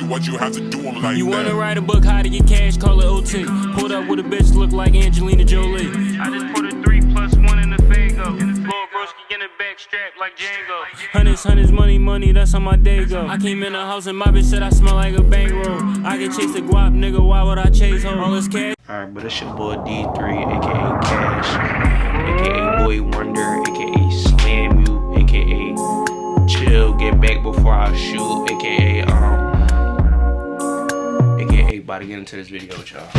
what you have to do them like You that. wanna write a book, how to get cash, call it OT. Pulled up with a bitch, look like Angelina Jolie. I just put a 3 + 1 in the Fago. Lord Broski in the back, strapped like Django. Hundreds, money, that's how my day go. I came in the house and my bitch said I smell like a bankroll. I can chase the guap, nigga, why would I chase her? All this cash. Alright, but it's your boy D3, aka Cash, aka Boy Wonder, aka Slam You, aka Chill, Get Back Before I Shoot, aka about to get into this video with y'all. So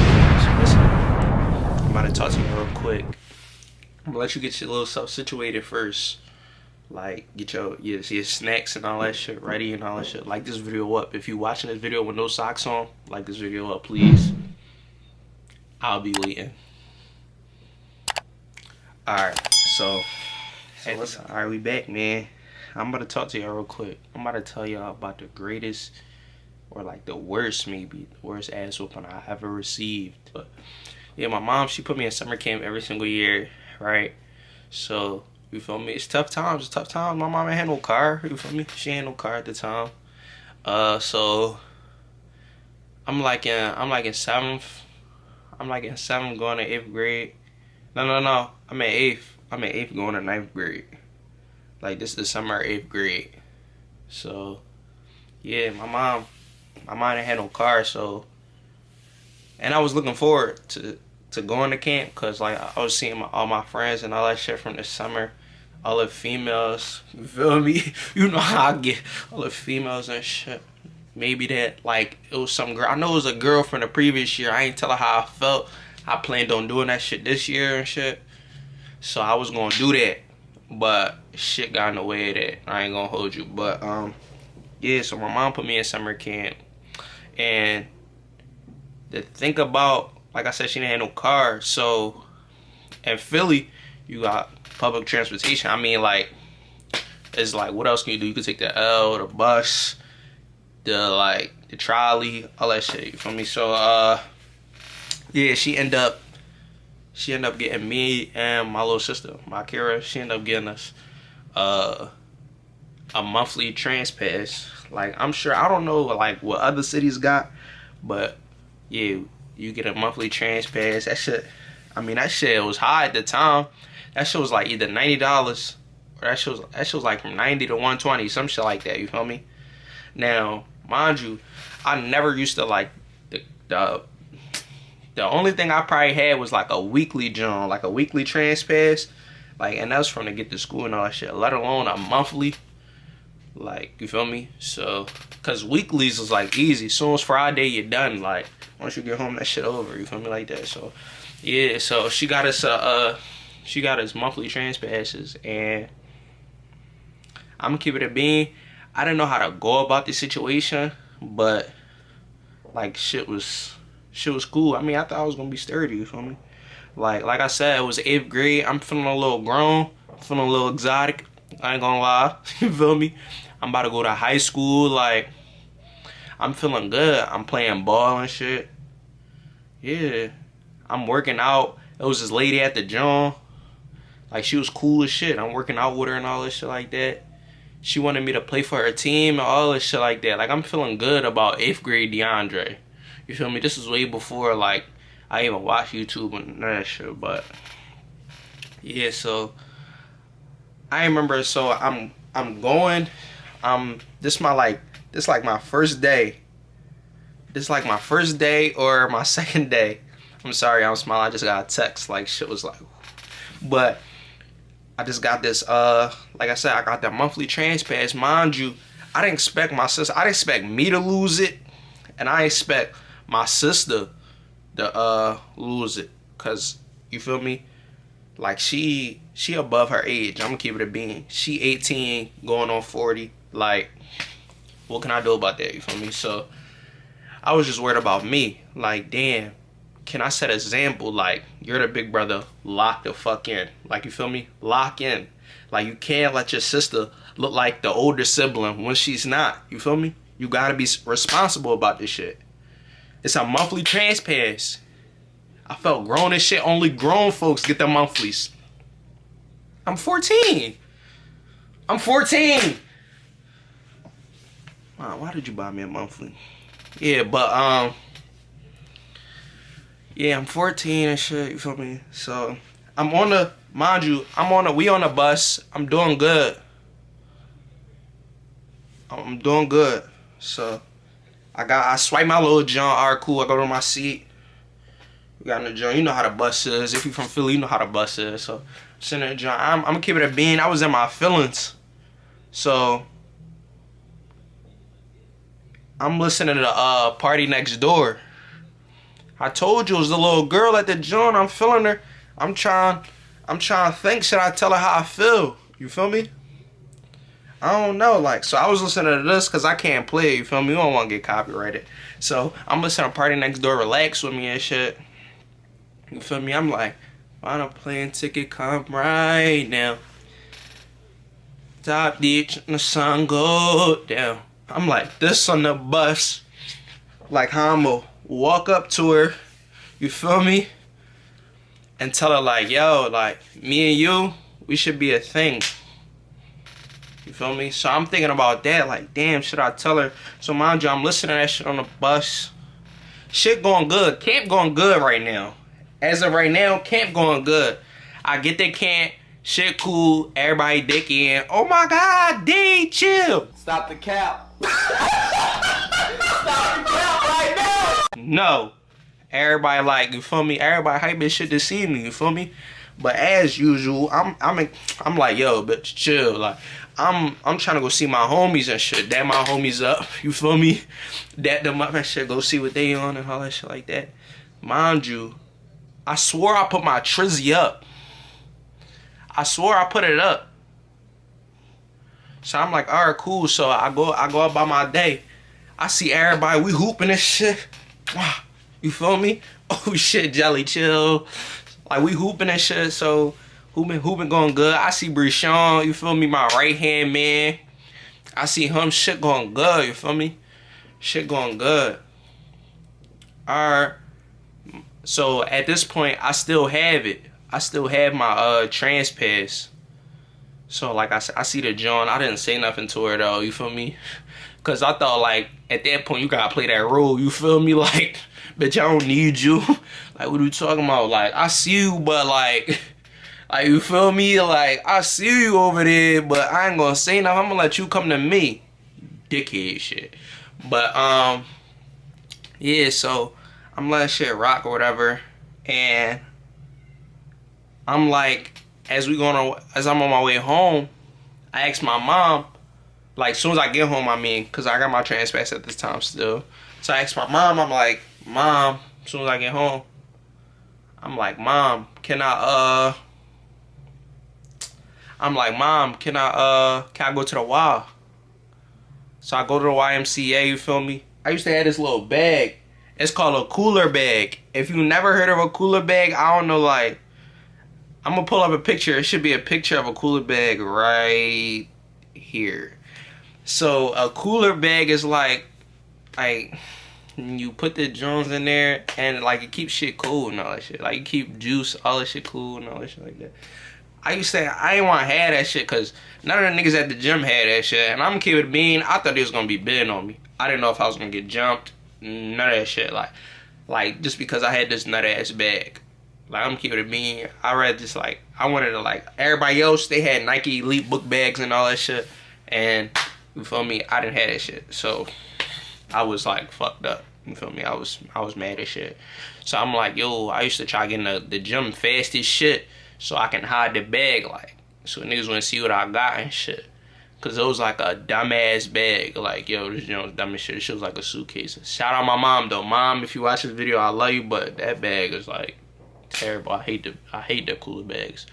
listen, I'm about to talk to you real quick. I'm gonna let you get your little stuff situated first. Like, get your snacks and all that shit ready and all that shit. Like this video up. If you watching this video with no socks on, like this video up, please. I'll be waiting. Alright, so listen, alright, we back, man. I'm about to talk to y'all real quick. I'm about to tell y'all about the greatest, or like the worst, maybe, the worst ass whooping I ever received. But yeah, my mom, she put me in summer camp every single year, right? So, you feel me? It's tough times, My mom ain't had no car, you feel me? She ain't no car at the time. So I'm like in seventh going to 8th grade. No. I'm in 8th going to 9th grade. Like, this is the summer of 8th grade. So, yeah, my mom didn't have no car, so. And I was looking forward to going to camp, because, like, I was seeing all my friends and all that shit from the summer. All the females, you feel me? You know how I get, all the females and shit. Maybe that, like, it was some girl. I know it was a girl from the previous year. I ain't tell her how I felt. I planned on doing that shit this year and shit. So I was gonna do that. But shit got in the way of that. I ain't gonna hold you. But, yeah, so my mom put me in summer camp. And to think about, like I said, she didn't have no car. So, in Philly, you got public transportation. I mean, like, it's like, what else can you do? You can take the L, the bus, the trolley, all that shit, you feel me? So yeah, she end up getting me and my little sister, my Kira, she ended up getting us a monthly trans pass. Like, I'm sure, I don't know like what other cities got, but yeah, you get a monthly trans pass. That shit, I mean, that shit was high at the time. That shit was like either $90 or that shit was like from 90 to 120, some shit like that, you feel me? Now, mind you, I never used to like the only thing I probably had was like a weekly joint, like a weekly trans pass. Like, and that's from to get to school and all that shit, let alone a monthly. Like, you feel me? So, cause weeklies is like easy. As soon as Friday you're done, like once you get home, that shit over, you feel me, like that. So yeah, so she got us monthly trans passes, and I'm gonna keep it a bean. I didn't know how to go about the situation, but like shit was cool. I mean, I thought I was gonna be sturdy, you feel me? Like I said, it was 8th grade. I'm feeling a little grown, feeling a little exotic. I ain't gonna lie, you feel me? I'm about to go to high school. Like, I'm feeling good. I'm playing ball and shit. Yeah, I'm working out. It was this lady at the gym. Like, she was cool as shit. I'm working out with her and all this shit like that. She wanted me to play for her team and all this shit like that. Like, I'm feeling good about 8th grade DeAndre. You feel me? This is way before, like, I even watched YouTube and that shit. But yeah, so I remember. So I'm going. This like my first day. This like my first day or my second day. I'm sorry, I'm smiling. I just got a text. Like, shit was like, but I just got this, like I said, I got that monthly trans pass. Mind you, I didn't expect my sister, I didn't expect me to lose it, and I expect my sister to lose it, cause, you feel me? Like, she above her age. I'm gonna keep it a bean. She 18, going on 40. Like, what can I do about that, you feel me? So, I was just worried about me. Like, damn, can I set an example? Like, you're the big brother, lock the fuck in. Like, you feel me? Lock in. Like, you can't let your sister look like the older sibling when she's not. You feel me? You gotta be responsible about this shit. It's a monthly trans pass. I felt grown as shit. Only grown folks get the monthlies. I'm 14. I'm 14. Wow, why did you buy me a monthly? Yeah, but yeah, I'm 14 and shit. You feel me? So I'm on the, mind you, we on the bus. I'm doing good. I'm doing good. So I swipe my little joint. Alright, cool. I go to my seat. We got in the joint. You know how the bus is. If you from Philly, you know how the bus is. So sitting in the joint. I'm gonna keep it a bean. I was in my feelings. So I'm listening to the Party Next Door. I told you it was the little girl at the joint. I'm feeling her. I'm trying to think. Should I tell her how I feel? You feel me? I don't know, like, so I was listening to this because I can't play it, you feel me? We don't want to get copyrighted. So I'm listening to Party Next Door, Relax with me and shit. You feel me? I'm like, find a plane ticket, come right now. Top ditch and the sun go down. I'm like this on the bus. Like how I'm gonna walk up to her, you feel me? And tell her like, yo, like, me and you, we should be a thing. You feel me? So I'm thinking about that, like, damn, should I tell her? So mind you, I'm listening to that shit on the bus. Shit going good. Camp going good right now. As of right now, camp going good. I get the camp, shit cool, everybody dick in. Oh my God, D, chill. Stop the cap. Stop the cap right now. No. Everybody like, you feel me? Everybody hype this shit to see me, you feel me? But as usual, I'm like, yo, bitch, chill. Like, I'm trying to go see my homies and shit. That my homies up, you feel me? That them up and shit. Go see what they on and all that shit like that. Mind you, I swore I put my trizzy up. I swore I put it up. So I'm like, all right, cool. So I go about my day. I see everybody, we hooping and shit. You feel me? Oh shit, Jelly, chill. Like, we hooping and shit, so hooping going good. I see Breshawn, you feel me, my right hand man. I see him, shit going good, you feel me? Shit going good. Alright. So at this point, I still have it. I still have my trans pass. So like I see the John. I didn't say nothing to her though, you feel me? Cause I thought like at that point you gotta play that role, you feel me? Like, bitch, I don't need you. Like, what are you talking about? Like, I see you, but like you feel me? Like, I see you over there, but I ain't gonna say nothing. I'm gonna let you come to me. Dickhead shit. But yeah, so I'm letting shit rock or whatever. And I'm like, as I'm on my way home, I asked my mom, like, as soon as I get home, I mean, because I got my trans pass at this time still. So I asked my mom, I'm like, Mom, as soon as I get home, I'm like, Mom, can I go to the Y? So I go to the YMCA, you feel me? I used to have this little bag. It's called a cooler bag. If you never heard of a cooler bag, I don't know, like, I'm gonna pull up a picture. It should be a picture of a cooler bag right here. So a cooler bag is like you put the Jones in there and like it keeps shit cool and all that shit. Like, you keep juice, all that shit cool and all that shit like that. I used to say I didn't want to have that shit because none of the niggas at the gym had that shit. And I'm gonna keep it being, I thought they was gonna be bidding on me. I didn't know if I was gonna get jumped. None of that shit. Like just because I had this nut ass bag. Like, I'm keeping it being. I read just like, I wanted to, like, everybody else, they had Nike Elite book bags and all that shit. And, you feel me, I didn't have that shit. So, I was, like, fucked up. You feel me? I was mad as shit. So, I'm like, yo, I used to try getting the gym fast as shit so I can hide the bag, like, so niggas wouldn't see what I got and shit. Because it was, like, a dumbass bag. Like, yo, this was dumb as shit. This shit was like a suitcase. Shout out my mom, though. Mom, if you watch this video, I love you, but that bag is, like, terrible. I hate the cooler bags.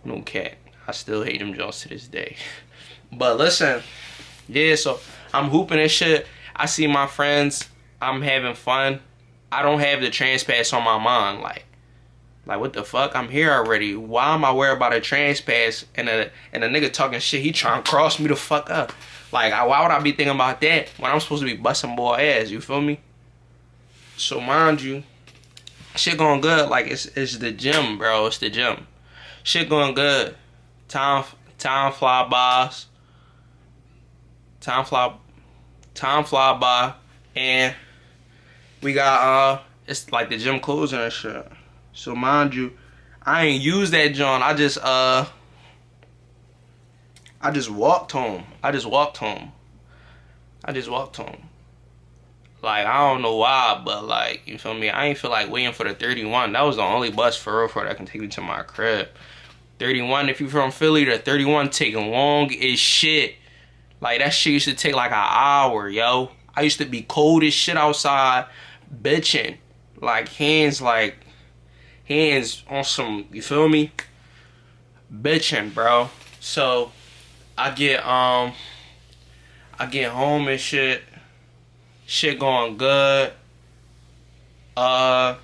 No cat. I still hate them Jones to this day. But listen, yeah, so I'm hooping and shit. I see my friends. I'm having fun. I don't have the trans pass on my mind. Like what the fuck? I'm here already. Why am I worried about a trans pass and a nigga talking shit? He trying to cross me the fuck up. Like, why would I be thinking about that when I'm supposed to be busting boy ass? You feel me? So mind you, shit going good. Like, it's the gym, bro. It's the gym. Shit going good. Time fly by. Time fly by. And we got it's like the gym closing and shit. So mind you, I ain't use that joint. I just walked home. I just walked home. Like, I don't know why, but like, you feel me? I ain't feel like waiting for the 31. That was the only bus for real that can take me to my crib. 31, if you from Philly, the 31 taking long as shit. Like, that shit used to take like an hour, yo. I used to be cold as shit outside, bitching. Like, hands on some, you feel me? Bitching, bro. So, I get home and shit. Shit going good. I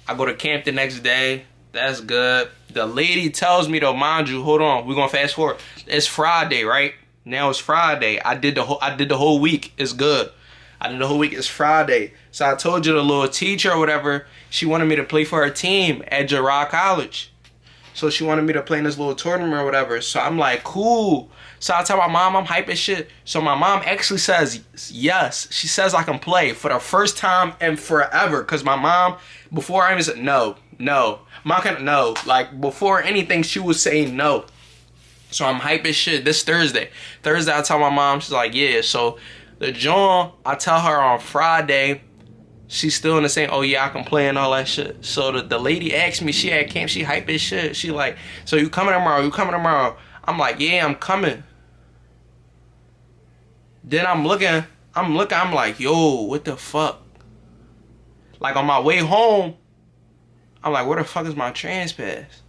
go to camp the next day. That's good. The lady tells me though, mind you, hold on, we're gonna fast forward. It's Friday, right? Now it's Friday. I did the whole week. It's good. I did the whole week. It's Friday. So I told you the little teacher or whatever, she wanted me to play for her team at Girard College. So she wanted me to play in this little tournament or whatever. So I'm like, cool. So I tell my mom I'm hype as shit. So my mom actually says yes. She says I can play for the first time and forever. Cause my mom, before I even said no. Mom can no. Like before anything, she was saying no. So I'm hype as shit. This Thursday. I tell my mom, she's like, yeah. So the John, I tell her on Friday, she's still in the same, oh yeah, I can play and all that shit. So the lady asked me, she at camp, she hype as shit. She like, so you coming tomorrow? I'm like, yeah, I'm coming. Then I'm looking, I'm like, yo, what the fuck? Like on my way home, I'm like, where the fuck is my trans pass?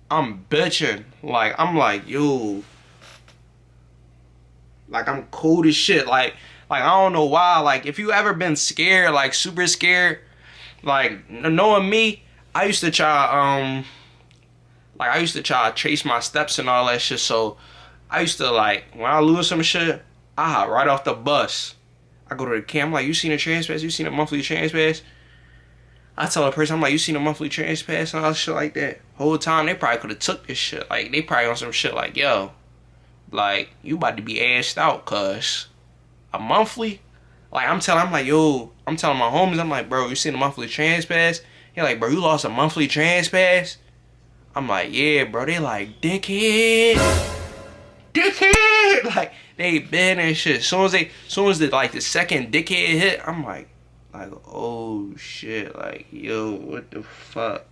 I'm bitching. Like, I'm like, yo. Like, I'm cold as shit. Like I don't know why. Like, if you ever been scared, like super scared, like knowing me, I used to try to chase my steps and all that shit. So I used to like when I lose some shit, I hop right off the bus. I go to the camp, I'm like, you seen a trans pass? You seen a monthly trans pass? I tell a person, I'm like, you seen a monthly trans pass and all shit like that? Whole time they probably could have took this shit. Like they probably on some shit like, yo, like you about to be assed out, cuz a monthly? Like I'm telling my homies, I'm like, bro, you seen a monthly trans pass? He like, bro, you lost a monthly trans pass? I'm like, yeah, bro. They like, dickhead. Like they been and shit. Soon as the like the second dickhead hit, I'm like, oh shit, like yo, what the fuck?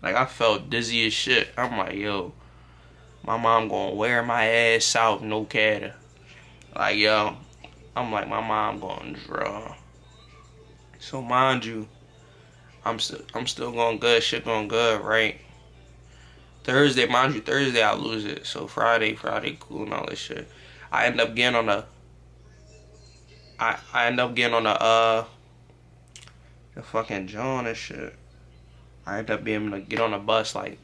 Like I felt dizzy as shit. I'm like, yo, my mom gonna wear my ass out, no catter. Like yo, I'm like, my mom gonna draw. So mind you, I'm still going good. Shit going good, right? Thursday, mind you, Thursday I lose it. So Friday cool and all that shit. I end up getting on the fucking John and shit. I end up being able to get on the bus. Like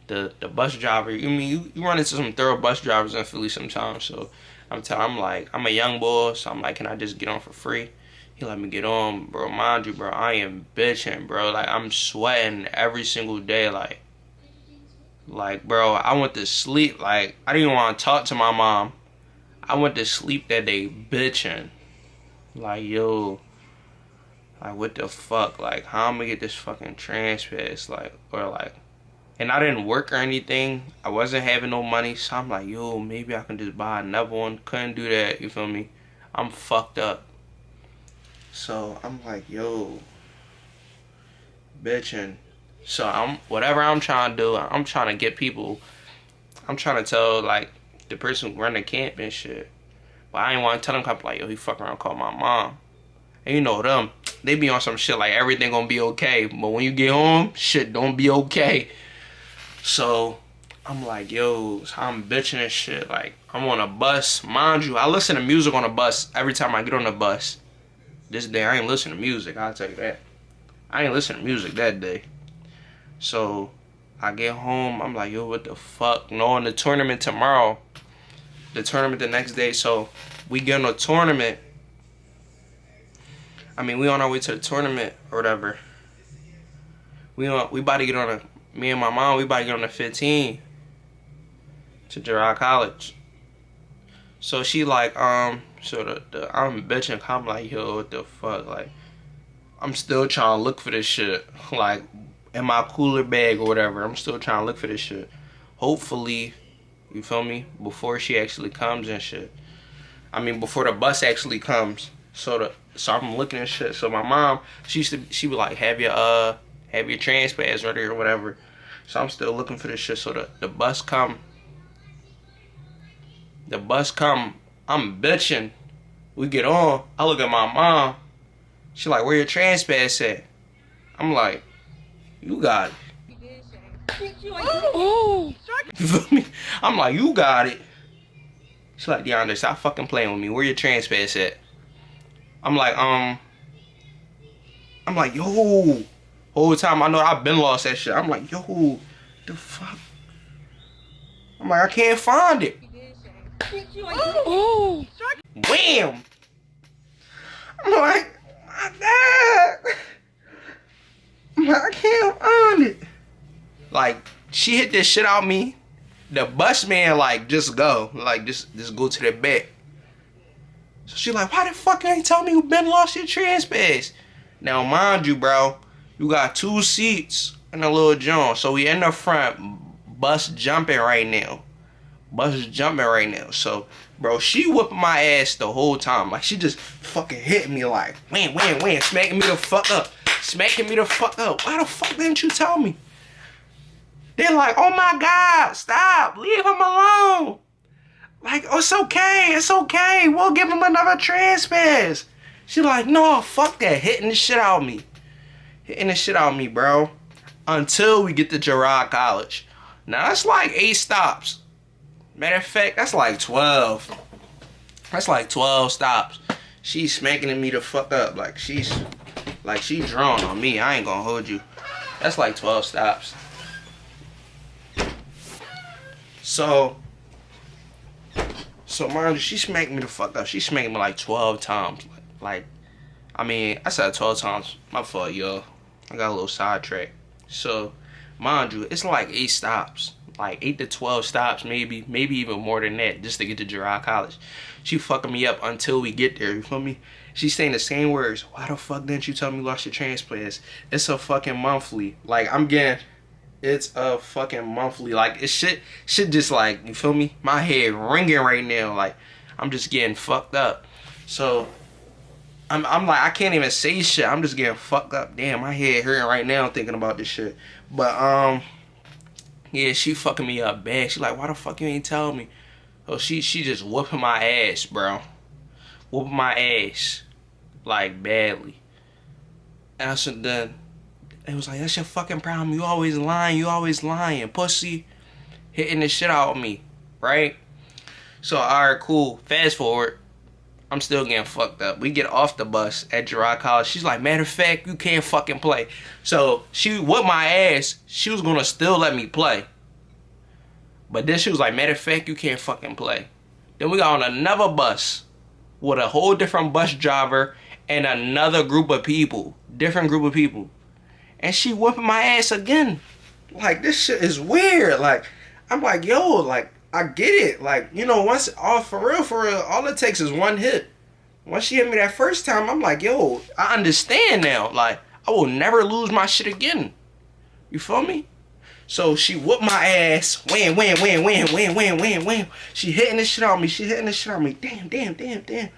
the bus driver, you run into some thorough bus drivers in Philly sometimes. So I'm like, I'm a young boy, so I'm like, can I just get on for free? He let me get on, bro. Mind you, bro, I am bitching, bro. Like I'm sweating every single day, like, bro, I went to sleep. Like, I didn't even want to talk to my mom. I went to sleep that day bitching. Like, yo, like, what the fuck? Like, how I'm gonna get this fucking trans pass? Like, or like, and I didn't work or anything. I wasn't having no money. So I'm like, yo, maybe I can just buy another one. Couldn't do that, you feel me? I'm fucked up. So I'm like, yo, bitching. So whatever I'm trying to do, I'm trying to get people, I'm trying to tell like the person who run the camp and shit. But I ain't want to tell them, like, yo, he fuck around, call my mom. And you know them, they be on some shit like everything gonna be okay. But when you get home, shit don't be okay. So I'm like, yo, I'm bitching and shit. Like, I'm on a bus. Mind you, I listen to music on the bus every time I get on the bus. This day, I ain't listen to music, I'll tell you that. I ain't listen to music that day. So I get home, I'm like, yo, what the fuck? Knowing the tournament tomorrow, the tournament the next day. So we get on a tournament. I mean, we on our way to the tournament or whatever. We about to get on me and my mom, we about to get on the 15 to Girard College. So she like, so I'm bitching, I'm like, yo, what the fuck? Like, I'm still trying to look for this shit. Like, in my cooler bag or whatever, I'm still trying to look for this shit. Hopefully, you feel me? Before she actually comes and shit. I mean, before the bus actually comes. So I'm looking at shit. So my mom, she be like, have your transpass ready or whatever. So I'm still looking for this shit. So the bus come. The bus come. I'm bitching. We get on. I look at my mom. She like, where your transpass at? I'm like, you got it. You feel me? I'm like, you got it. She's like, DeAndre, stop fucking playing with me. Where your transpass at? I'm like, yo. Whole time I know I've been lost that shit. I'm like, yo, the fuck? I'm like, I can't find it. Wham! I'm like, my God. I'm like, I can't find it. Like, she hit this shit out me. The bus man, like, just go. Like, just go to the back. So she like, why the fuck you ain't tell me you been lost your transpass? Now, mind you, bro, you got 2 seats in a little joint. So we in the front, bus jumping right now. Bus is jumping right now. So, bro, she whooping my ass the whole time. Like, she just fucking hitting me like, wham, smacking me the fuck up. Smacking me the fuck up. Why the fuck didn't you tell me? They're like, oh my God, stop. Leave him alone. Like, oh, it's okay. We'll give him another transpass. She like, no, fuck that. Hitting the shit out of me. Hitting the shit out of me, bro. Until we get to Girard College. Now, that's like 8 stops. Matter of fact, that's like 12. That's like 12 stops. She's smacking me the fuck up. Like, she's drawn on me. I ain't gonna hold you. That's like 12 stops. So mind you, she smacked me the fuck up. She smacked me like 12 times. Like, I mean, I said 12 times. My fault, yo. I got a little sidetracked. So, mind you, it's like 8 stops. Like 8 to 12 stops, maybe even more than that, just to get to Girard College. She fucking me up until we get there, you feel me? She's saying the same words. Why the fuck didn't you tell me you lost your transpass? It's a fucking monthly. Like, it's a fucking monthly. Like, it shit just like, you feel me? My head ringing right now. Like, I'm just getting fucked up. So, I'm like, I can't even say shit. I'm just getting fucked up. Damn, my head hurting right now thinking about this shit. But, yeah, she fucking me up bad. She like, why the fuck you ain't tell me? Oh, she just whooping my ass, bro. Whooping my ass. Like, badly. And I said, then, it was like, that's your fucking problem. You always lying, pussy. Hitting the shit out of me, right? So, alright, cool. Fast forward. I'm still getting fucked up. We get off the bus at Girard College. She's like, matter of fact, you can't fucking play. So, she whooped my ass. She was gonna still let me play. But then she was like, matter of fact, you can't fucking play. Then we got on another bus with a whole different bus driver and another group of people. Different group of people. And she whooping my ass again. Like, this shit is weird. Like, I'm like, yo, like, I get it. Like, you know, once, for real, all it takes is one hit. Once she hit me that first time, I'm like, yo, I understand now. Like, I will never lose my shit again. You feel me? So she whooped my ass. Wham. She hitting this shit on me. Damn.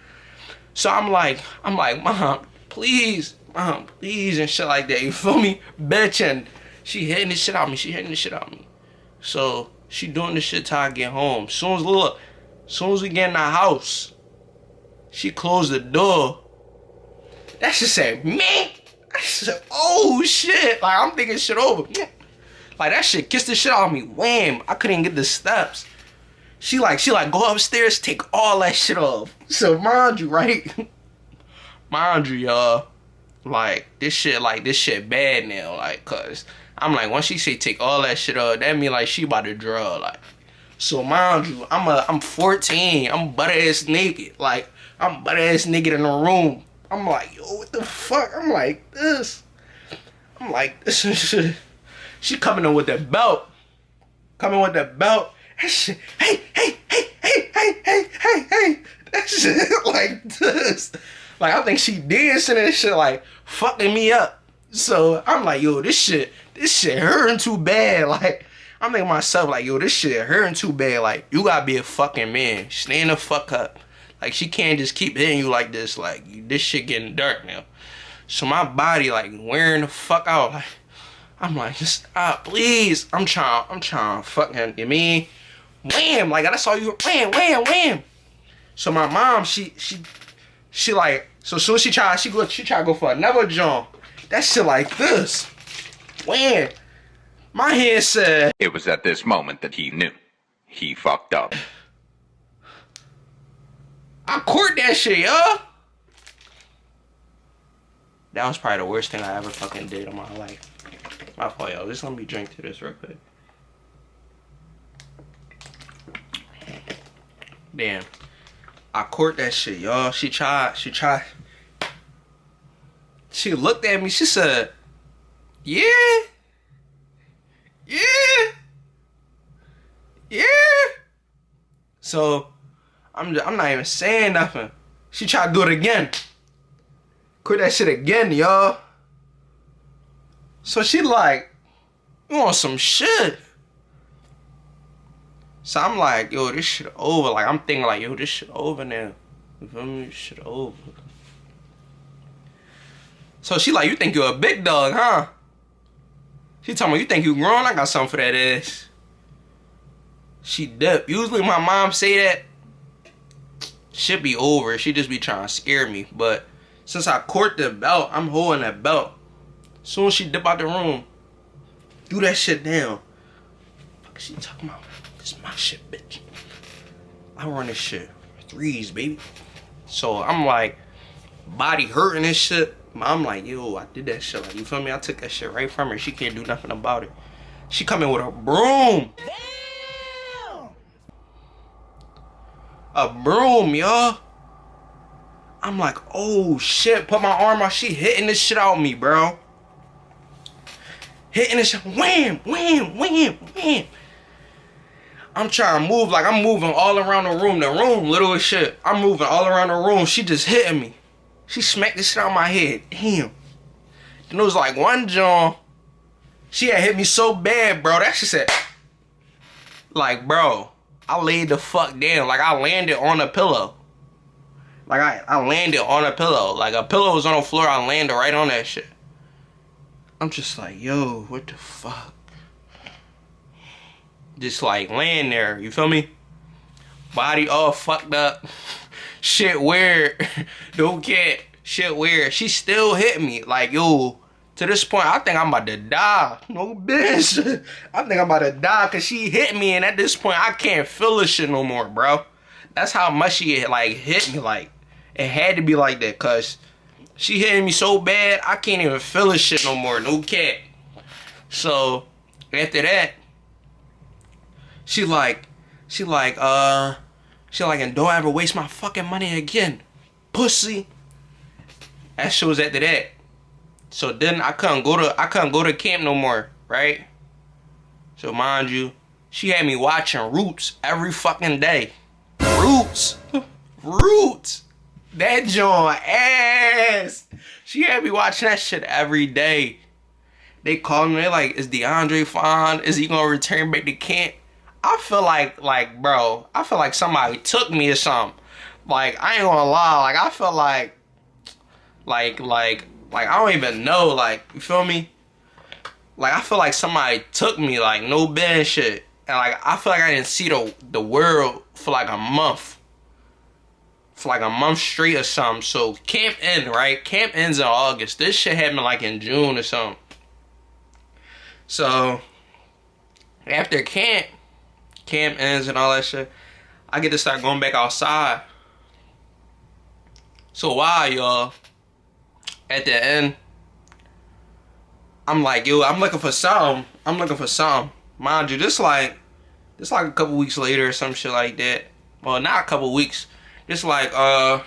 So I'm like, Mom, please, and shit like that. You feel me? Bitching. She hitting this shit on me. So she doing this shit till I get home. Soon as we get in the house, she closed the door. That shit said, man. I said, oh shit. Like, I'm thinking shit over. Like, that shit kissed the shit out of me. Wham. I couldn't get the steps. She like, go upstairs, take all that shit off. So, mind you, right? Mind you, y'all. Like, this shit bad now. Like, cause I'm like, once she say take all that shit off, that mean like she about to draw. Like, so mind you, I'm 14. I'm butt ass naked. Like, I'm butt ass naked in the room. I'm like, yo, what the fuck? I'm like this. She coming in with that belt. Hey. hey, that shit like this. Like, I think she dancing and shit, like, fucking me up. So, I'm like, yo, this shit hurting too bad. Like, I'm thinking to myself, like, yo, this shit hurting too bad. Like, you gotta be a fucking man. Stand the fuck up. Like, she can't just keep hitting you like this. Like, this shit getting dark now. So, my body, like, wearing the fuck out. Like, I'm like, just stop, please. I'm trying to fucking, you mean? Wham! Like, I saw you, wham, wham, wham. So, my mom, she like, so soon as she try to go for another jump. That shit like this. Wham! My hand said, it was at this moment that he knew. He fucked up. I court that shit, yo. That was probably the worst thing I ever fucking did in my life. My fault, yo. Just let me drink to this real quick. Damn. I court that shit, y'all. She tried. She looked at me. She said, yeah. So, I'm not even saying nothing. She tried to do it again. Quit that shit again, y'all. So she like, you want some shit? So I'm like, yo, this shit over. Like, I'm thinking like, yo, this shit over now. You feel me? This shit over. So she like, you think you're a big dog, huh? She told me, you think you grown? I got something for that ass. She dipped. Usually my mom say that, shit be over. She just be trying to scare me. But since I court the belt, I'm holding that belt. Soon as she dip out the room, do that shit down. Fuck she talking about? This is my shit, bitch. I run this shit. Threes, baby. So I'm like, body hurting and shit. I'm like, yo, I did that shit. Like, you feel me? I took that shit right from her. She can't do nothing about it. She come in with a broom. Damn! A broom, y'all. I'm like, oh shit. Put my arm out. She hitting this shit out me, bro. Hitting this shit. Wham, wham, wham, wham. I'm trying to move like I'm moving all around the room. The room little as shit. I'm moving all around the room. She just hitting me. She smacked this shit out my head. Damn. Then it was like one John. She had hit me so bad, bro. That shit said, like, bro, I laid the fuck down. Like, I landed on a pillow. Like, I landed on a pillow. Like, a pillow was on the floor. I landed right on that shit. I'm just like, yo, what the fuck? Just like laying there, you feel me? Body all fucked up. Shit weird. No cat. Shit weird. She still hit me. Like, yo, to this point, I think I'm about to die. No bitch. I think I'm about to die because she hit me, and at this point, I can't feel this shit no more, bro. That's how much she like hit me. Like, it had to be like that because she hitting me so bad, I can't even feel this shit no more. No cat. So, after that, she like, and don't ever waste my fucking money again, pussy. That shit was after that. So then I couldn't go to camp no more, right? So mind you, she had me watching Roots every fucking day. Roots. That joint ass. She had me watching that shit every day. They called me, they like, is DeAndre fine? Is he gonna return back to camp? I feel like, bro, I feel like somebody took me or something. Like, I ain't gonna lie, like, I feel like, I don't even know, like, you feel me? Like, I feel like somebody took me, like, no bad shit. And, like, I feel like I didn't see the world for, like, a month. For, like, a month straight or something. So, camp ends, right? Camp ends in August. This shit happened, like, in June or something. So, after camp ends and all that shit, I get to start going back outside. So why, y'all? At the end, I'm like, yo, I'm looking for something. Mind you, this like a couple weeks later or some shit like that. Well, not a couple weeks. This like after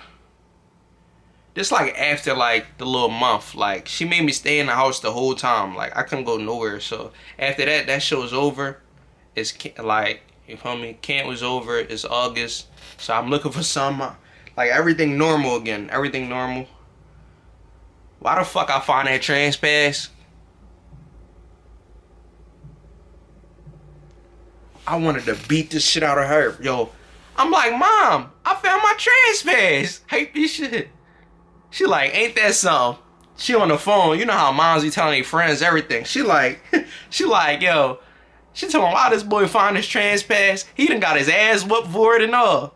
like the little month. Like, she made me stay in the house the whole time. Like, I couldn't go nowhere. So after that shit was over. It's like, You feel me? Camp was over. It's August. So I'm looking for some, like, everything normal again. Everything normal. Why the fuck I find that trans pass? I wanted to beat the shit out of her. Yo, I'm like, Mom, I found my trans pass. Hype this shit. She like, ain't that something? She on the phone. You know how moms be telling their friends everything. She like, yo, she told me, why this boy find his trans pass? He done got his ass whooped for it and all.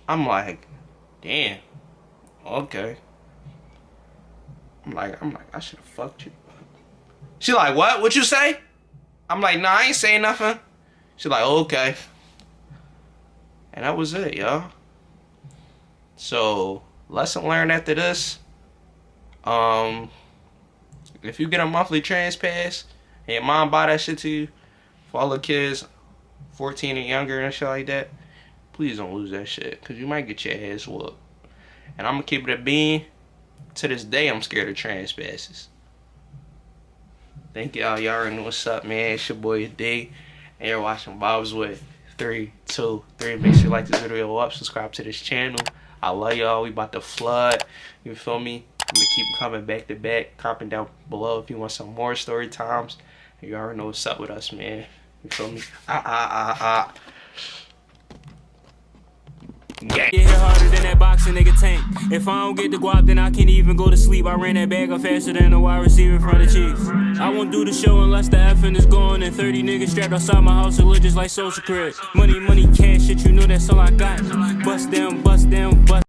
I'm like, damn, okay. I'm like, I should have fucked you. She like, what? What you say? I'm like, nah, I ain't saying nothing. She like, okay. And that was it, y'all. So, lesson learned after this. If you get a monthly trans pass and your mom buy that shit to you, for all the kids 14 and younger and shit like that, please don't lose that shit, because you might get your ass whooped. And I'm going to keep it a bean. To this day, I'm scared of trans passes. Thank y'all. Y'all already know what's up, man. It's your boy D. And you're watching Bob's Way. 3, 2, 3. Make sure you like this video up. Subscribe to this channel. I love y'all. We about to flood. You feel me? I'm going to keep coming back to back. Comment down below if you want some more story times. You already know what's up with us, man. You feel me? Get hit harder than that boxing nigga tank. If I don't get the guap, then I can't even go to sleep. I ran that bag up faster than a wide receiver in front of Chiefs. I won't do the show unless the effing is gone. And 30 niggas strapped outside my house and look just like social credit. Money, money, cash, shit, you know that's all I got. Bust down, bust down, bust.